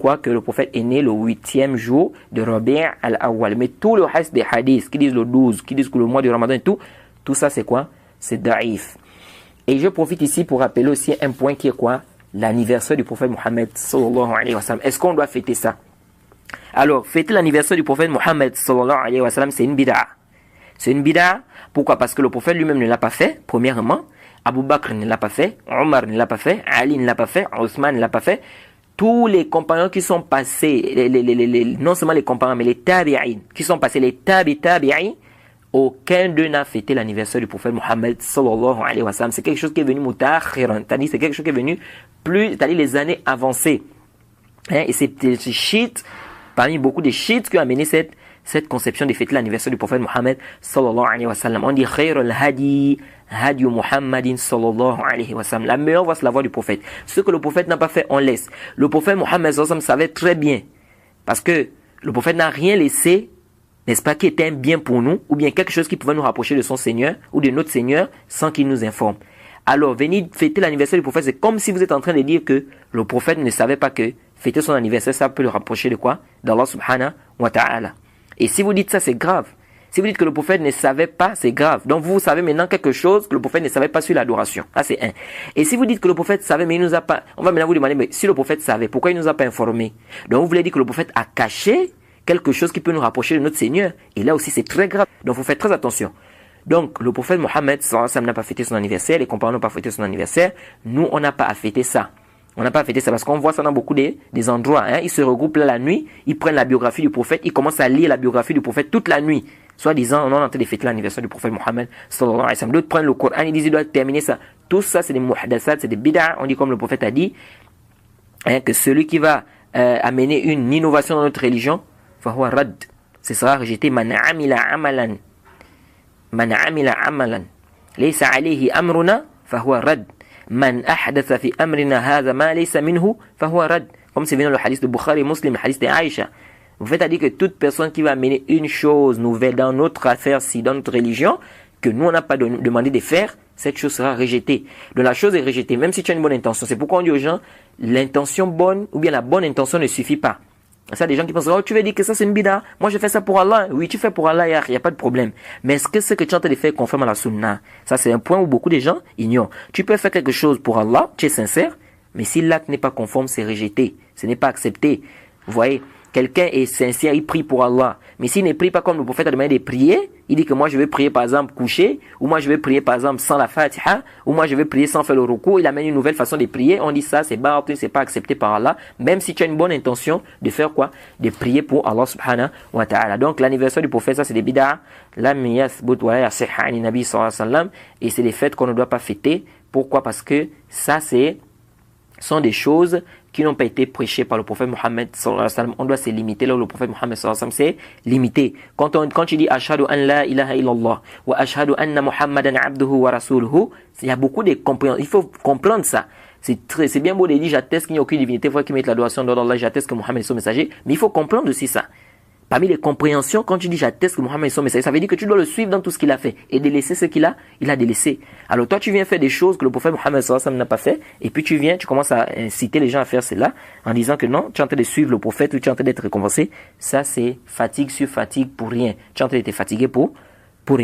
quoi? Que le prophète est né le 8e jour de Rabi' al-Awwal. Mais tout le reste des hadiths qui disent le 12, qui disent que le mois du Ramadan et tout ça c'est quoi? C'est da'if. Et je profite ici pour rappeler aussi un point qui est quoi? L'anniversaire du prophète Mohammed sallallahu alayhi wa sallam. Est-ce qu'on doit fêter ça? Alors, fêter l'anniversaire du prophète Mohammed sallallahu alayhi wa sallam, c'est une bid'a. C'est une bid'a. Pourquoi? Parce que le prophète lui-même ne l'a pas fait, premièrement. Abu Bakr ne l'a pas fait, Omar ne l'a pas fait, Ali ne l'a pas fait, Othman ne l'a pas fait. Tous les compagnons qui sont passés, non seulement les compagnons, mais les tabi'in, qui sont passés, les tabi'in, aucun d'eux n'a fêté l'anniversaire du prophète Mohammed sallallahu alayhi wa sallam. C'est quelque chose qui est venu mutakhiran, c'est-à-dire c'est quelque chose qui est venu plus, c'est-à-dire les années avancées. Et c'est ces chiites, parmi beaucoup de chiites qui ont amené cette conception de fêter l'anniversaire du prophète Mohammed sallallahu alayhi wa sallam. On dit khairul hadi hadi Muhammadin sallallahu alayhi wa sallam. La meilleure voie c'est la voie du prophète. Ce que le prophète n'a pas fait, on laisse. Le prophète Mohammed sallallahu alayhi wa sallam savait très bien, parce que le prophète n'a rien laissé, n'est-ce pas, qui était un bien pour nous, ou bien quelque chose qui pouvait nous rapprocher de son Seigneur, ou de notre Seigneur, sans qu'il nous informe. Alors, venir fêter l'anniversaire du prophète, c'est comme si vous êtes en train de dire que le prophète ne savait pas que fêter son anniversaire, ça peut le rapprocher de quoi? D'Allah subhanahu wa ta'ala. Et si vous dites ça, c'est grave. Si vous dites que le prophète ne savait pas, c'est grave. Donc vous savez maintenant quelque chose que le prophète ne savait pas sur l'adoration. Ça c'est un. Et si vous dites que le prophète savait, mais il nous a pas, on va maintenant vous demander, mais si le prophète savait, pourquoi il nous a pas informé? Donc vous voulez dire que le prophète a caché quelque chose qui peut nous rapprocher de notre Seigneur. Et là aussi c'est très grave. Donc vous faites très attention. Donc le prophète Mohammed sallallahu alayhi wa sallam n'a pas fêté son anniversaire, les compagnons n'ont pas fêté son anniversaire. Nous on n'a pas à fêter ça. On n'a pas fêté ça parce qu'on voit ça dans beaucoup des endroits. Ils se regroupent là la nuit, ils prennent la biographie du prophète, ils commencent à lire la biographie du prophète toute la nuit. Soit disant, on est en train de fêter l'anniversaire du prophète Mohammed sallallahu alayhi wa sallam. D'autres prennent le Coran, ils disent, ils doivent terminer ça. Tout ça, c'est des muhdassat, c'est des bid'a. On dit comme le prophète a dit, que celui qui va amener une innovation dans notre religion, fahuwa rad, ce sera rejeté. Man amila amalan, laysa alayhi amruna, fahuwa rad. Man ahdatha fi amrina hadha ma laysa minhu fahuwa rad. Comme c'est venu dans le hadith de Bukhari et Muslim, le hadith de Aïcha. Vous faites à dire que toute personne qui va amener une chose nouvelle dans notre affaire, si dans notre religion, que nous on n'a pas demandé de faire, cette chose sera rejetée. Donc la chose est rejetée, même si tu as une bonne intention. C'est pourquoi on dit aux gens, l'intention bonne ou bien la bonne intention ne suffit pas. Ça, des gens qui pensent, oh, tu veux dire que ça c'est une bida, moi je fais ça pour Allah. Oui, tu fais pour Allah, il n'y a pas de problème. Mais est-ce que ce que tu es en train de faire est conforme à la sunna? Ça c'est un point où beaucoup de gens ignorent. Tu peux faire quelque chose pour Allah, tu es sincère, mais si l'acte n'est pas conforme, c'est rejeté. Ce n'est pas accepté. Vous voyez, quelqu'un est sincère, il prie pour Allah. Mais s'il ne prie pas comme le prophète a demandé de prier, il dit que moi je vais prier par exemple couché, ou moi je vais prier par exemple sans la Fatiha, ou moi je vais prier sans faire le ruku, il amène une nouvelle façon de prier, on dit ça, c'est batil, c'est pas accepté par Allah, même si tu as une bonne intention de faire quoi? De prier pour Allah subhanahu wa ta'ala. Donc l'anniversaire du prophète, ça c'est des bid'a, lam yathbut wa la yasih ani nabi sallallahu alayhi wa sallam, et c'est des fêtes qu'on ne doit pas fêter. Pourquoi? Parce que ça sont des choses qui n'ont pas été prêchées par le prophète Mohammed sallallahu alayhi wa sallam. On doit se limiter là où le prophète Mohammed sallallahu alayhi wa sallam s'est limité. Quand tu dis ashhadu an la ilaha illallah wa ashhadu anna Muhammadan abduhu wa rasuluhu, il y a beaucoup de compréhension. Il faut comprendre ça. C'est bien beau de dire j'atteste qu'il n'y a aucune divinité, il faut qu'ils mettent l'adoration d'Allah, j'atteste que Mohammed est son messager, mais il faut comprendre aussi ça. Parmi les compréhensions, quand tu dis j'atteste que Mohammed est son messager, ça veut dire que tu dois le suivre dans tout ce qu'il a fait et délaisser ce qu'il a délaissé. Alors toi, tu viens faire des choses que le prophète Mohammed sallallahu alayhi wa sallam n'a pas fait, et puis tu commences à inciter les gens à faire cela en disant que non, tu es en train de suivre le prophète ou tu es en train d'être récompensé. Ça, c'est fatigue sur fatigue pour rien. Tu es en train de te fatiguer pour rien.